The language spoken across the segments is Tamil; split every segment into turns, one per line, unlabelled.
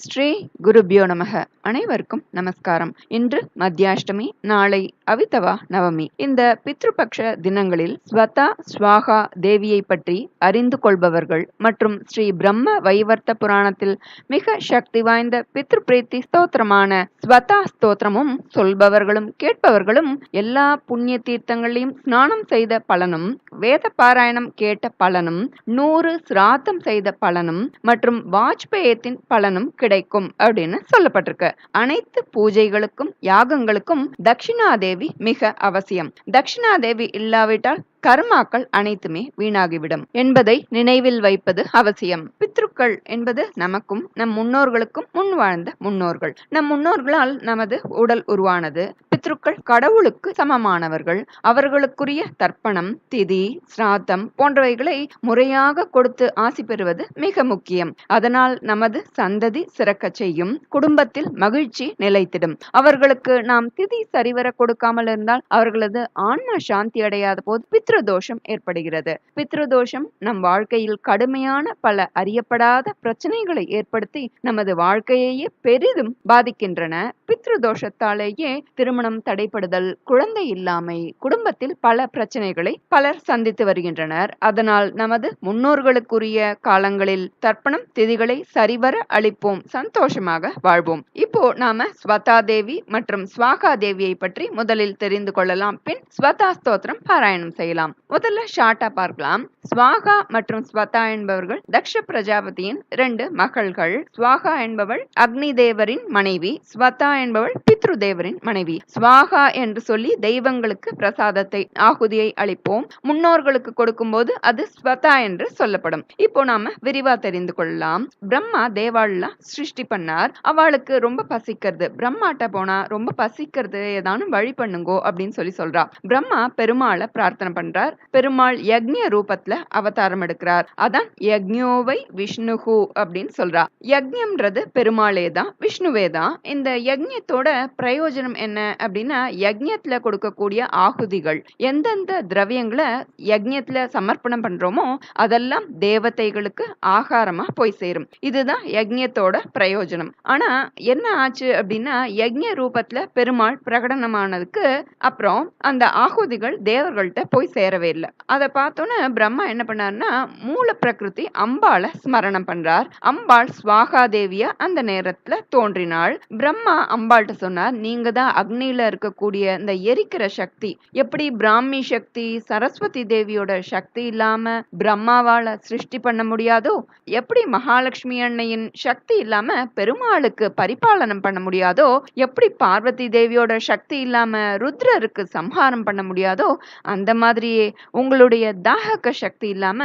ஸ்ரீ குருபியோ நமக. அனைவருக்கும் நமஸ்காரம். இன்று மத்தியாஷ்டமி, நாளை அவிதவா நவமி. இந்த பித்ருபக்ஷ தினங்களில் ஸ்வதா ஸ்வாகா தேவியை பற்றி அறிந்து கொள்பவர்கள் மற்றும் ஸ்ரீ பிரம்ம வைவர்த்த புராணத்தில் மிக சக்தி வாய்ந்த பித்ரு பிரீத்தி ஸ்தோத்திரமான ஸ்வதா ஸ்தோத்திரமும் சொல்பவர்களும் கேட்பவர்களும் எல்லா புண்ணிய தீர்த்தங்களையும் ஸ்நானம் செய்த பலனும், வேத பாராயணம் கேட்ட பலனும், 100 சிராத்தம் செய்த பலனும் மற்றும் வாஜ்பேயத்தின் பலனும் கிடைக்கும் அப்படின்னு சொல்லப்பட்டிருக்கு. அனைத்து பூஜைகளுக்கும் யாகங்களுக்கும் தட்சிணாதேவி மிக அவசியம். தட்சிணாதேவி இல்லாவிட்டால் கர்மாக்கள் அனைத்துமே வீணாகிவிடும் என்பதை நினைவில் வைப்பது அவசியம். பித்ருக்கள் என்பது நமக்கும் நம் முன்னோர்களுக்கும் முன் வாழ்ந்த முன்னோர்கள். நம் முன்னோர்களால் நமது உடல் உருவானது. பித்ருக்கள் கடவுளுக்கு சமமானவர்கள். அவர்களுக்குரிய தர்ப்பணம், திதி, சிராத்தம் போன்றவைகளை முறையாக கொடுத்து ஆசி பெறுவது மிக முக்கியம். அதனால் நமது சந்ததி சிறக்க செய்யும். குடும்பத்தில் மகிழ்ச்சி நிலைத்திடும். அவர்களுக்கு நாம் திதி சரிவர கொடுக்காமல் இருந்தால் அவர்களது ஆன்மா சாந்தி அடையாத போது பித்ருதோஷம் ஏற்படுகிறது. பித்ருதோஷம் நம் வாழ்க்கையில் கடுமையான பல அறியப்படாத பிரச்சனைகளை ஏற்படுத்தி நமது வாழ்க்கையையே பெரிதும் பாதிக்கின்றன. பித்ருதோஷத்தாலேயே திருமணம் தடைப்படுதல், குழந்தை இல்லாமை, குடும்பத்தில் பல பிரச்சனைகளை பலர் சந்தித்து வருகின்றனர். அதனால் நமது முன்னோர்களுக்குரிய காலங்களில் தர்ப்பணம் திதிகளை சரிவர அளிப்போம், சந்தோஷமாக வாழ்வோம். இப்போ நாம ஸ்வதா தேவி மற்றும் ஸ்வாகா தேவியை பற்றி முதலில் தெரிந்து கொள்ளலாம். பின் ஸ்வதா ஸ்தோத்திரம் பாராயணம் செய்யலாம். முதல்ல ஷார்ட்டா பார்க்கலாம். ஸ்வாகா மற்றும் ஸ்வதா என்பவர்கள் தக்ஷ பிரஜாபதியின் 2 மகள்கள். ஸ்வாகா என்பவள் அக்னி தேவரின் மனைவி, ஸ்வதா என்பவள் பித்ரு தேவரின் மனைவி. ஸ்வாகா என்று சொல்லி தெய்வங்களுக்கு பிரசாதத்தை, ஆகுதியை அளிப்போம். முன்னோர்களுக்கு கொடுக்கும் போது அது ஸ்வதா என்று சொல்லப்படும். இப்போ நாம விரிவா தெரிந்து கொள்ளலாம். பிரம்மா தேவாள்லாம் சிருஷ்டி பண்ணார். அவளுக்கு ரொம்ப பசிக்கிறது. பிரம்மாட்ட போனா ரொம்ப பசிக்கிறது, ஏதானும் வழி பண்ணுங்கோ அப்படின்னு சொல்றா. பிரம்மா பெருமாளை பிரார்த்தனை பண்றார். பெருமாள் யக்ஞ ரூபத்துல அவதாரம் எடுக்கிறார். அதான் யக்ஞோவை விஷ்ணுஹு அப்படின்னு சொல்றா. யக்ஞம்ன்றது பெருமாளே தான், விஷ்ணுவே தான். இந்த யக்ஞத்தோட பிரயோஜனம் என்ன அப்படின்னா, யக்ஞத்துல கொடுக்கக்கூடிய ஆகுதிகள், எந்தெந்த திரவியங்களை யக்ஞத்துல சமர்ப்பணம் பண்றோமோ அதெல்லாம் தேவதைகளுக்கு ஆகாரமா போய் சேரும். இதுதான் யக்ஞத்தோட பிரயோஜனம். ஆனா என்ன ஆச்சு அப்படின்னா, யக்ஞ ரூபத்துல பெருமாள் பிரகடனமானதுக்கு அப்புறம் அந்த ஆகுதிகள் தேவர்கள்ட்ட போய் சேரவே இல்லை. அதை பார்த்தோன்னு பிரம்மா என்ன பண்ணார்னா, மூல பிரகிருதி அம்பாளை ஸ்மரணம் பண்றார். அம்பாள் ஸ்வாகா தேவியா அந்த நேரத்துல தோன்றினாள். பிரம்மா அம்பாள்கிட்ட சொன்னார், நீங்க தான் அக்னியில இருக்கக்கூடிய இந்த எரிக்கிற சக்தி. எப்படி பிராமி சக்தி சரஸ்வதி தேவியோட சக்தி இல்லாம பிரம்மாவால சிருஷ்டி பண்ண முடியாதோ, எப்படி மகாலட்சுமி அன்னையின் சக்தி இல்லாம பெருமாளுக்கு பரிபாலனம் பண்ண முடியாதோ, எப்படி பார்வதி தேவியோட சக்தி இல்லாம ருத்ரருக்கு சம்ஹாரம் பண்ண முடியாதோ, அந்த மாதிரியே உங்களுடைய தாகக சக்தி இல்லாம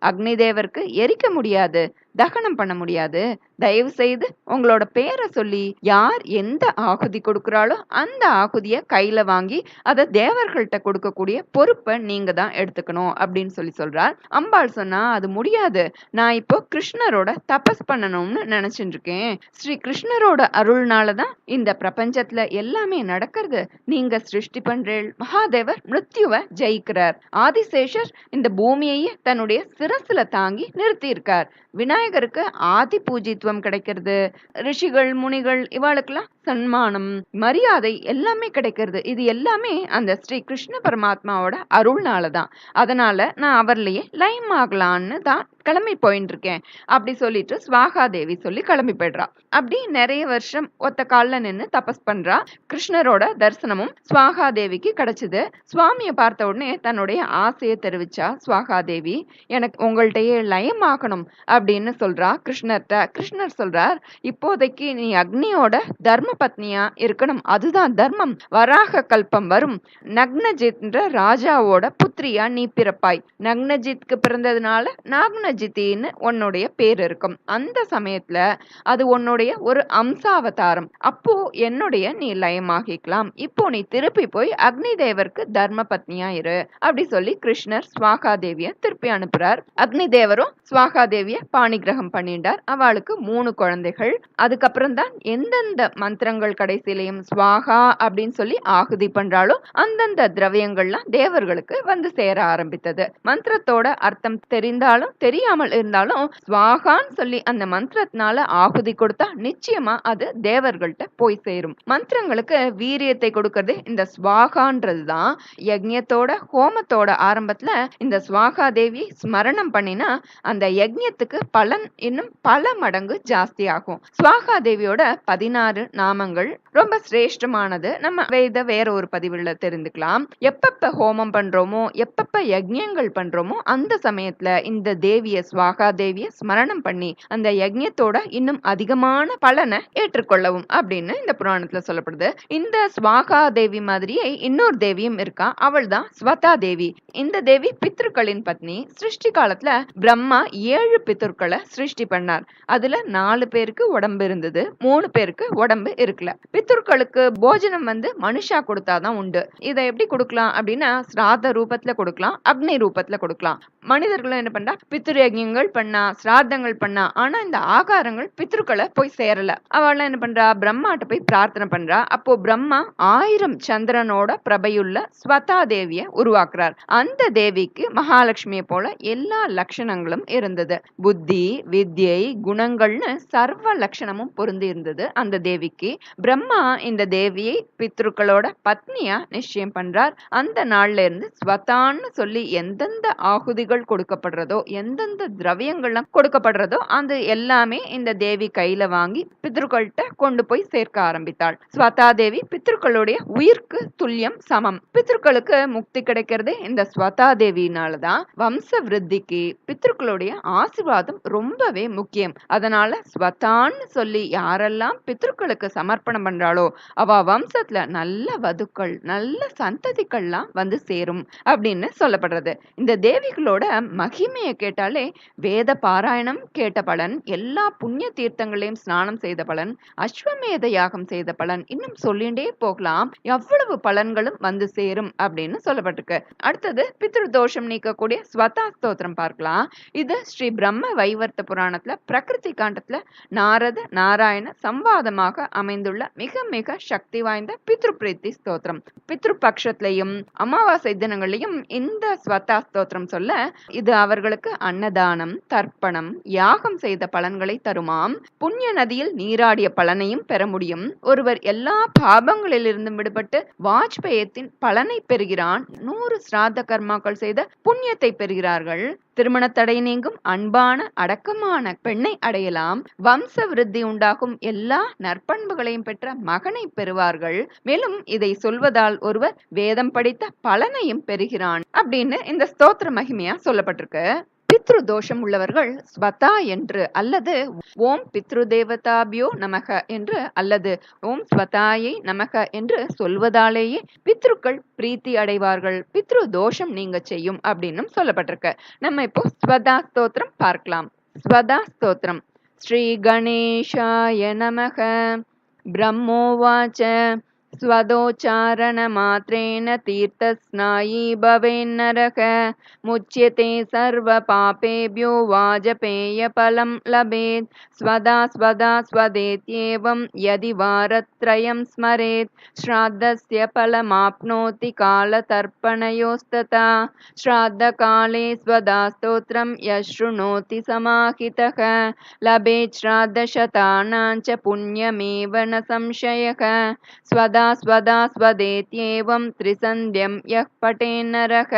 அக்னி தேவருக்கு எரிக்க முடியாது, தகனம் பண்ண முடியாது. தயவு செய்து உங்களோட பேரை சொல்லி யார் எந்த ஆகுதி கொடுக்கிறாளோ அந்த ஆகுதிய கையில வாங்கி அதை தேவர்கள்ட்ட கொடுக்கக்கூடிய பொறுப்பை நீங்க தான் எடுத்துக்கணும் அப்படின்னு சொல்றார். அம்பாள் சொன்னா, அது முடியாது, நான் இப்போ கிருஷ்ணரோட தபஸ் பண்ணணும்னு நினைச்சிட்டு இருக்கேன். ஸ்ரீ கிருஷ்ணரோட அருள்னாலதான் இந்த பிரபஞ்சத்துல எல்லாமே நடக்கிறது. நீங்க சிருஷ்டி பண்றேள், மகாதேவர் மிருத்யுவை ஜெயிக்கிறார், ஆதிசேஷர் இந்த பூமியையே தன்னுடைய சிரசுல தாங்கி நிறுத்தி இருக்கார், விநாயகருக்கு ஆதி பூஜித்துவம் கிடைக்கிறது, ரிஷிகள் முனிகள் இவாளுக்கெல்லாம் சன்மானம் மரியாதை எல்லாமே கிடைக்கிறது. இது எல்லாமே அந்த ஸ்ரீ கிருஷ்ண பரமாத்மாவோட அருள்னாலதான். அதனால நான் அவர்லயே லயம் ஆகலான்னு தான் கிளம்பி போயிட்டு இருக்கேன் அப்படி சொல்லிட்டு ஸ்வாகா தேவி சொல்லி கிளம்பி போயிடுறா. அப்படி நிறைய வருஷம் ஒத்த கால்ல நின்று தபஸ் பண்றா. கிருஷ்ணரோட தரிசனமும் ஸ்வாகா தேவிக்கு கிடைச்சது. சுவாமியை பார்த்த உடனே தன்னுடைய ஆசையை தெரிவிச்சா ஸ்வாகா தேவி, எனக்கு உங்கள்கிட்டயே லயம் ஆகணும் அப்படின்னு சொல்றா கிருஷ்ணர்ட்ட. கிருஷ்ணர் சொல்றார், இப்போதைக்கு நீ அக்னியோட தர்ம பத்னியா இருக்கணும், அதுதான் தர்மம். வராக கல்பம் வரும், நக்னஜித்ன்ற ராஜாவோட புத்திரியா நீ பிறப்பாய். நக்னஜித்க்கு பிறந்ததுனால நாக்னஜித்தின்னு உன்னுடைய பேர் இருக்கும். அந்த சமயத்துல அது உன்னுடைய ஒரு அம்சாவதாரம். அப்போ என்னுடைய நீ லயமாகிக்கலாம். இப்போ நீ திருப்பி போய் அக்னி தேவருக்கு தர்ம பத்னியா இரு அப்படி சொல்லி கிருஷ்ணர் ஸ்வாகா தேவிய திருப்பி அனுப்புறார். அக்னி தேவரும் ஸ்வாகா தேவிய பாணிகிரகம் பண்ணிட்டார். அவளுக்கு 3 குழந்தைகள். அதுக்கப்புறம் தான் எந்தெந்த மந்திரங்கள் கடைசியிலையும் ஸ்வாகா அப்படின்னு சொல்லி ஆகுதி பண்றாளோ அந்தந்த திரவியங்கள்லாம் தேவர்களுக்கு வந்து சேர ஆரம்பித்தது. மந்திரத்தோட அர்த்தம் தெரிந்தாலும் முடியாமல் இருந்தாலும் ஸ்வாகான்னு சொல்லி அந்த மந்திரத்தினால ஆகுதி கொடுத்தா நிச்சயமா அது தேவர்கள்ட்ட போய் சேரும். மந்திரங்களுக்கு வீரியத்தை கொடுக்கறது இந்த ஸ்வாகான்றதுதான். யஜ்ஞத்தோட ஹோமத்தோட ஆரம்பத்துல இந்த ஸ்வாகா தேவி ஸ்மரணம் பண்ணினா அந்த யஜ்ஞத்துக்கு பலன் இன்னும் பல மடங்கு ஜாஸ்தி ஆகும். ஸ்வாகா தேவியோட 16 நாமங்கள் ரொம்ப சிரேஷ்டமானது. நம்ம இத வேற ஒரு பதிவுல தெரிந்துக்கலாம். எப்பப்ப ஹோமம் பண்றோமோ, எப்பப்ப யஜ்ஞங்கள் பண்றோமோ அந்த சமயத்துல இந்த தேவிய ஸ்வாகா தேவிய ஸ்மரணம் பண்ணி அந்த யஜ்ஞத்தோட இன்னும் அதிகமான பலனை ஏற்றுக்கொள்ளவும் அப்படின்னு இந்த புராணத்துல சொல்லப்படுது. இந்த ஸ்வாகா தேவி மாதிரியே இன்னொரு தேவியும் இருக்கா. அவள் தான் ஸ்வதா தேவி. இந்த தேவி பித்ருக்களின் பத்னி. சிருஷ்டி காலத்துல பிரம்மா 7 பித்ருக்களை சிருஷ்டி பண்ணார். அதுல 4 பேருக்கு உடம்பு இருந்தது, 3 பேருக்கு உடம்பு இருக்கல. பித்ருக்களுக்கு போஜனம் மனுஷா கொடுத்தாதான் உண்டு. இதை எப்படி கொடுக்கலாம் அப்படின்னா சிராத ரூபத்துல கொடுக்கலாம், அக்னி ரூபத்துல கொடுக்கலாம். மனிதர்களும் என்ன பண்றா, பித்ரு யஜ்ஞங்கள் பண்ணா, சிராதங்கள் பண்ணா, ஆனா இந்த ஆகாரங்கள் பித்ருக்களை போய் சேரல. அவள் என்ன பண்றா, பிரம்மாட்ட போய் பிரார்த்தனை பண்றா. அப்போ பிரம்மா 1000 சந்திரனோட பிரபையுள்ள ஸ்வதா தேவிய உருவாக்குறார். அந்த தேவிக்கு மகாலட்சுமியை போல எல்லா லட்சணங்களும் இருந்தது. புத்தி, வித்யை, குணங்கள்னு சர்வ லட்சணமும் பொருந்தி இருந்தது அந்த தேவிக்கு. பிரம்மா இந்த தேவியை பித்ருக்களோட பத்னியா நிச்சயம் பண்றார். அந்த நாள்ல இருந்து ஸ்வதான்னு சொல்லி எந்தெந்த ஆகுதிகள் கொடுக்கப்படுறதோ, எந்தெந்த திரவியங்கள்லாம் கொடுக்கப்படுறதோ அது எல்லாமே இந்த தேவி கையில வாங்கி பித்ருக்கள்கிட்ட கொண்டு போய் சேர்க்க ஆரம்பித்தாள். ஸ்வதா தேவி பித்ருக்களுடைய உயிர்க்கு துல்லியம், சமம். பித்ருக்களுக்கு முக்தி கிடைக்கிறது இந்த ஸ்வதா தேவியினாலதான். வம்ச விருத்திக்கு பித்ருக்களுடைய ஆசீர்வாதம் ரொம்பவே முக்கியம். அதனால ஸ்வதான்னு சொல்லி யாரெல்லாம் பித்ருக்களுக்கு சமர்ப்பணம் பண்றாளோ அவ வம்சத்துல நல்ல வதுக்கள், நல்ல சந்ததிகள்லாம் சேரும் அப்படின்னு சொல்லப்படுறது. இந்த தேவிகளோட மகிமையை கேட்டாலே வேத பாராயணம் கேட்ட பலன், எல்லா புண்ணிய தீர்த்தங்களையும் ஸ்நானம் செய்த பலன், அஸ்வமேத யாகம் செய்த பலன், இன்னும் சொல்லிண்டே போகலாம். எவ்வளவு பலன்களும் சேரும் அப்படின்னு சொல்லப்பட்டிருக்கு. அடுத்தது பித்ரு தோஷம் நீக்கக்கூடிய ஸ்வதா ஸ்தோத்திரம் பார்க்கலாம். இது ஸ்ரீ பிரம்ம வைவர்த்த புராணத்துல பிரகிருதி காண்டத்துல நாரத நாராயண சம்வாதமாக அமைந்துள்ள மிக மிக சக்தி வாய்ந்த பித்ரு பிரீத்தி ஸ்தோத்திரம். பித்ரு பட்சத்திலையும் அமாவாசை தினங்களையும் இந்த ஸ்வதா ஸ்தோத்திரம் சொல்ல இது அவர்களுக்கு அன்னதானம், தர்ப்பணம், யாகம் செய்த பலன்களை தருமாம். புண்ணிய நதியில் நீராடிய பலனையும் பெற முடியும். ஒருவர் எல்லா பாபங்களிலிருந்தும் விடுபட்டு வாஜ்பேயத்தின் பலனை பெறுகிறான். 100 சிராத கர்மாக்கள் செய்த புண்ணியத்தை பெறுகிறார்கள். திருமண தடை நீங்கும் அன்பான அடக்கமான பெண்ணை அடையலாம். வம்ச விருத்தி உண்டாகும் எல்லா நற்பண்புகளையும் பெற்ற மகனை பெறுவார்கள். மேலும் இதை சொல்வதால் ஒருவர் வேதம் படித்த பலனையும் பெறுகிறான் அப்படின்னு இந்த ஸ்தோத்திர மகிமையா சொல்லப்பட்டிருக்கு. பித்ரு தோஷம் உள்ளவர்கள் ஸ்வதா என்று அல்லது ஓம் பித்ரு தேவதாபியோ நமக என்று அல்லது ஓம் ஸ்வதாயை நமக என்று சொல்வதாலேயே பித்ருக்கள் பிரீத்தி அடைவார்கள், பித்ரு தோஷம் நீங்க செய்யும் அப்படின்னு சொல்லப்பட்டிருக்கு. நம்ம இப்போ ஸ்வதா ஸ்தோத்திரம் பார்க்கலாம். ஸ்வதா ஸ்தோத்திரம். ஸ்ரீ கணேஷாய நமக. பிரம்மோவாச்ச स्वदोच्चारण मात्रेण तीर्थस्नायी भवेन्नरः मुच्यते सर्व पापेभ्यो वाजपेय फलं लभेत् स्वदा स्वदा स्वदेत्येवं यदि वारत्रयं स्मरेत् श्राद्धस्य फलमाप्नोति कालतर्पणयोस्तथा श्राद्धकाले स्वदा स्तोत्रं यशृणोति समाहितः लभेत् श्राद्धशतानां च पुण्यमेव न संशयः स्वदा स्वदा स्वदेत्येवं त्रिसन्ध्यं यः पठेन्नरः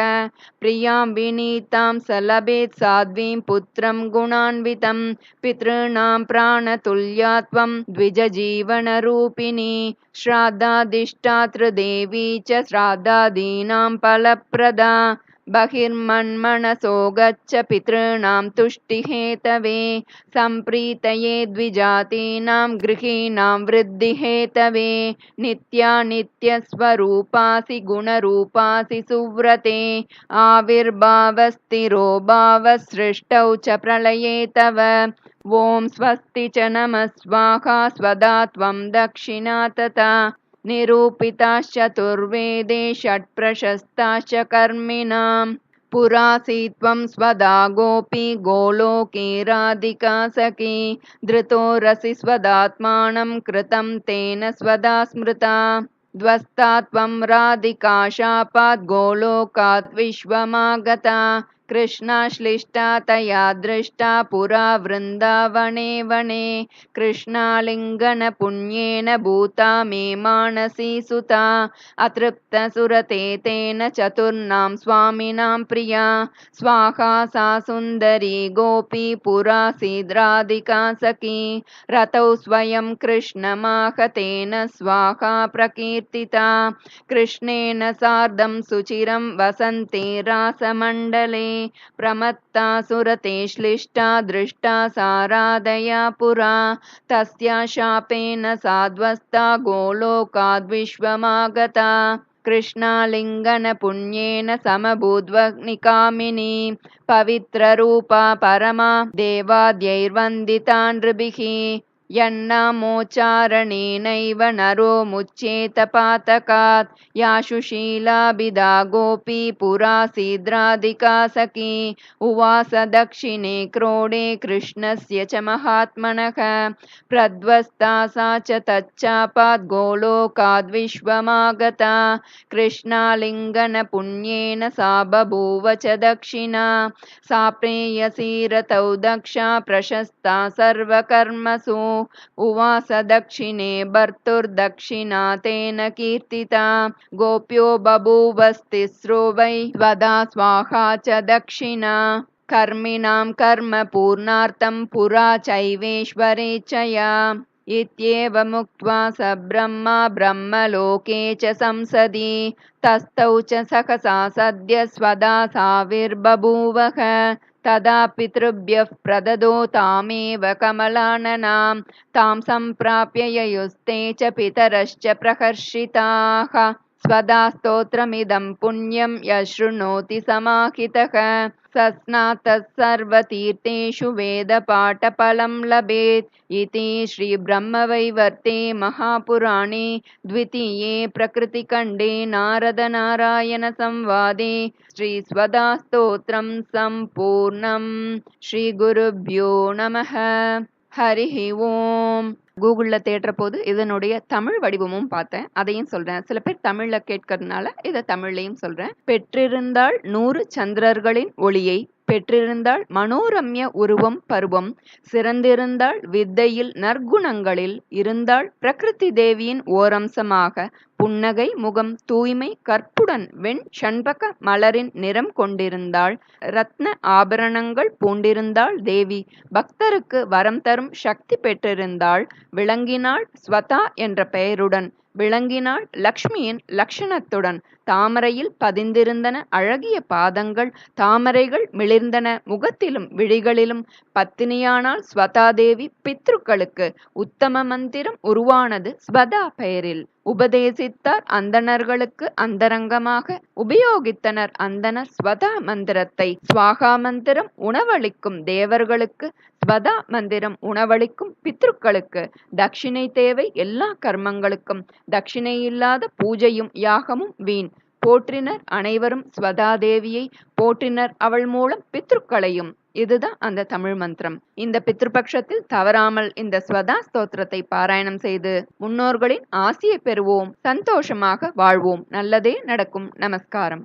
प्रियां विनीतां स लभेत् साध्वीं पुत्रं गुणान्वितं पितॄणां प्राणतुल्यात्वं द्विजजीवनरूपिणी श्राद्धाधिष्ठातृदेवी च श्राद्धादीनां फलप्रदा बहिर्मन्मनसो गच्छ पितॄणां तुष्टिहेतवे सम्प्रीतये द्विजातीनां गृहीणां वृद्धिहेतवे नित्या नित्यस्वरूपासि गुणरूपासि सुव्रते आविर्भावस्थिरो भावसृष्टौ च प्रलये तव ॐ स्वस्ति च नमः स्वाहा स्वदा त्वं दक्षिणा तथा निरूपिताश्चतुर्वेदे षट्प्रशस्ताश्च कर्मिणां पुरासीत्वं स्वदा गोपी गोलोके राधिका सखी धृतो रसि स्वदात्मानं कृतं तेन स्वदा स्मृता ध्वस्ता त्वं राधिका शापात् गोलोकात् विश्वमागता कृष्णाश्लिष्टा तया दृष्टा पुरा वृन्दावने वने कृष्णालिङ्गनपुण्येन भूता मे मानसी सुता अतृप्तसुरते तेन चतुर्णां स्वामिनां प्रिया स्वाहा सा सुन्दरी गोपी पुरासीद्राधिका सखी रतौ स्वयं कृष्णमाहतेन स्वाहा प्रकीर्तिता कृष्णेन सार्धं सुचिरं वसन्ते रासमण्डले प्रमत्ता सुरते श्लिष्टा दृष्टा सा राधया पुरा तस्या शापेन साध्वस्ता गोलोकाद्विश्वमागता कृष्णालिङ्गनपुण्येन समभूद्वग्निकामिनी पवित्ररूपा परमा देवाद्यैर्वन्दिता नृभिः यन्नामोच्चारणेनैव नरो मुच्येत पातकात् या सुशीलाभिधा गोपी पुरासीद्राधिका सखी उवास दक्षिणे क्रोडे कृष्णस्य च महात्मनः प्रध्वस्ता सा च तच्चापाद् गोलोकाद्विश्वमागता कृष्णालिङ्गनपुण्येन सा बभूव च दक्षिणा सा प्रेयसी रतौ दक्षा प्रशस्ता सर्वकर्मसु उवास दक्षिणे भर्तुर्दक्षिणा तेन कीर्तिता गोप्यो बभूवस्तिस्रो वै स्वदा स्वाहा च दक्षिणा कर्मिणां कर्म पूर्णार्थं पुरा चैवेश्वरेच्छया इत्येवमुक्त्वा स ब्रह्मा ब्रह्मलोके च संसदि तस्थौ च सहसा सद्य स्वदा साविर्बभूवः तदा पितृभ्यः प्रददो तामेव कमलाननां तां सम्प्राप्य ययुस्ते च पितरश्च प्रहर्षिताः स्वदा स्तोत्रमिदं पुण्यं यशृणोति समाहितः स स्नातः सर्वतीर्थेषु वेदपाठफलं लभेत् इति श्रीब्रह्मवैवर्ते महापुराणे द्वितीये प्रकृतिखण्डे नारदनारायणसंवादे श्रीस्वदास्तोत्रं सम्पूर्णम् श्रीगुरुभ्यो நமः ஹரிஹி ஓம். கூகுளில் தேடுற போது இதனுடைய தமிழ் வடிவமும் பார்த்தேன், அதையும் சொல்றேன். சில பேர் தமிழ்ல கேட்கறதுனால இதை தமிழ்லையும் சொல்றேன். பெற்றிருந்தாள் 100 சந்திரர்களின் ஒளியை, பெற்றிருந்தாள் மனோரம்ய உருவம் பருவம், சிறந்திருந்தாள் வித்தையில் நற்குணங்களில், இருந்தாள் பிரகிருதி தேவியின் ஓரம்சமாக, புன்னகை முகம் தூய்மை கற்புடன் வெண் ஷண்பக மலரின் நிறம் கொண்டிருந்தாள், ரத்ன ஆபரணங்கள் பூண்டிருந்தாள் தேவி, பக்தருக்கு வரம் தரும் சக்தி பெற்றிருந்தாள், விளங்கினாள் ஸ்வதா என்ற பெயருடன், விளங்கினாள் லக்ஷ்மியின் லக்ஷணத்துடன், தாமரையில் பதிந்திருந்தன அழகிய பாதங்கள், தாமரைகள் மிளிர்ந்தன முகத்திலும் விழிகளிலும், பத்தினியானால் ஸ்வதாதேவி பித்ருக்களுக்கு உத்தம மந்திரம் உருவானது ஸ்வதா பெயரில், உபதேசித்தார் அந்தணர்களுக்கு அந்தரங்கமாக உபயோகித்தனர் அந்தணர் ஸ்வதா மந்திரத்தை, ஸ்வாகா மந்திரம் உணவளிக்கும் தேவர்களுக்கு, ஸ்வதா மந்திரம் உணவளிக்கும் பித்ருக்களுக்கு, தட்சிணை தேவை எல்லா கர்மங்களுக்கும், தட்சிணை இல்லாத பூஜையும் யாகமும் வீண். போற்றினர் அனைவரும் ஸ்வதாதேவியை, போற்றினர் அவள் மூலம் பித்ருக்களையும். இதுதான் அந்த தமிழ் மந்திரம். இந்த பித்ருபக்ஷத்தில் தவறாமல் இந்த ஸ்வதா ஸ்தோத்திரத்தை பாராயணம் செய்து முன்னோர்களின் ஆசியை பெறுவோம், சந்தோஷமாக வாழ்வோம், நல்லதே நடக்கும். நமஸ்காரம்.